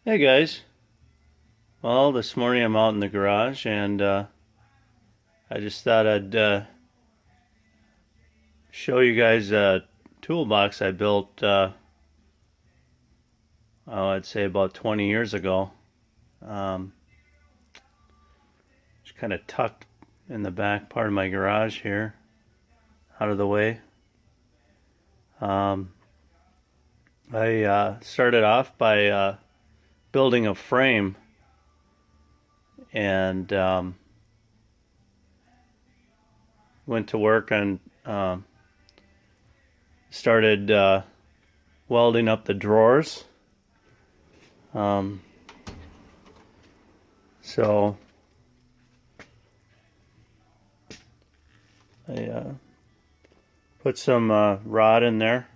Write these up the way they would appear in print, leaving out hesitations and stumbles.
Hey guys, well this morning I'm out in the garage and I just thought I'd show you guys a toolbox I built I'd say about 20 years ago. It's kind of tucked in the back part of my garage here, out of the way. I started off by building a frame and went to work and started welding up the drawers. So I put some rod in there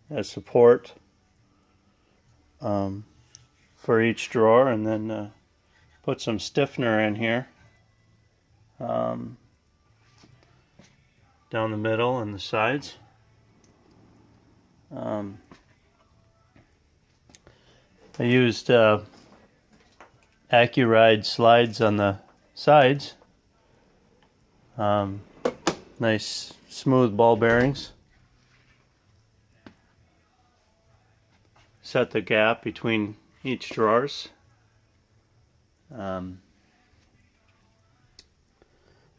as support for each drawer, and then put some stiffener in here down the middle and the sides. I used Accuride slides on the sides. Nice smooth ball bearings. Set the gap between each drawers. And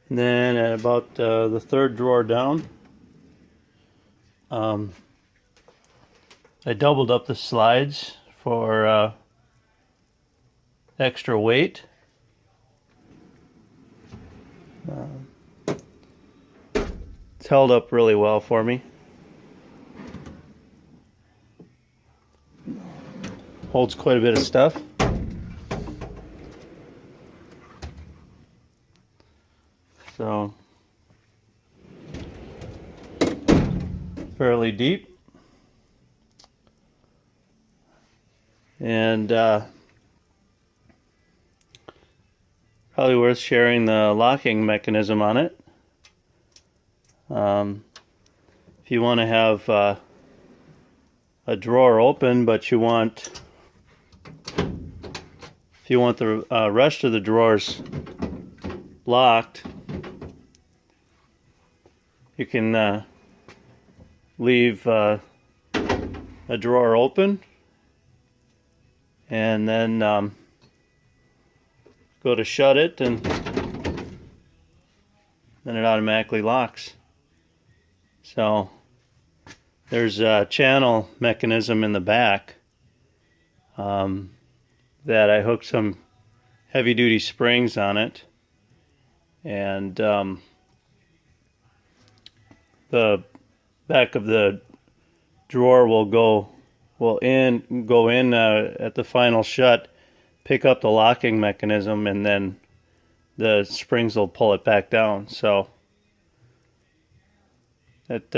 then at about the third drawer down, I doubled up the slides for extra weight. It's held up really well for me. Holds quite a bit of stuff. So fairly deep. And probably worth sharing the locking mechanism on it. If you want to have a drawer open, but you want the rest of the drawers locked, you can leave a drawer open and then go to shut it, and then it automatically locks. So there's a channel mechanism in the back that I hooked some heavy-duty springs on it, and the back of the drawer will go in at the final shut, pick up the locking mechanism, and then the springs will pull it back down. So it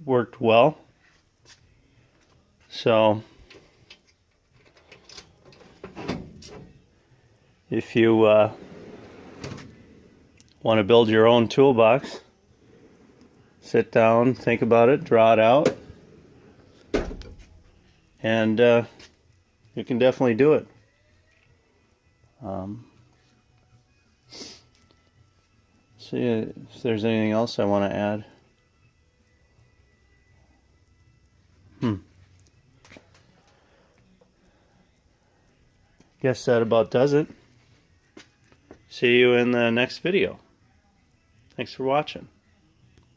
worked well. So if you want to build your own toolbox, sit down, think about it, draw it out, and you can definitely do it. See if there's anything else I want to add. Guess that about does it. See you in the next video. Thanks for watching.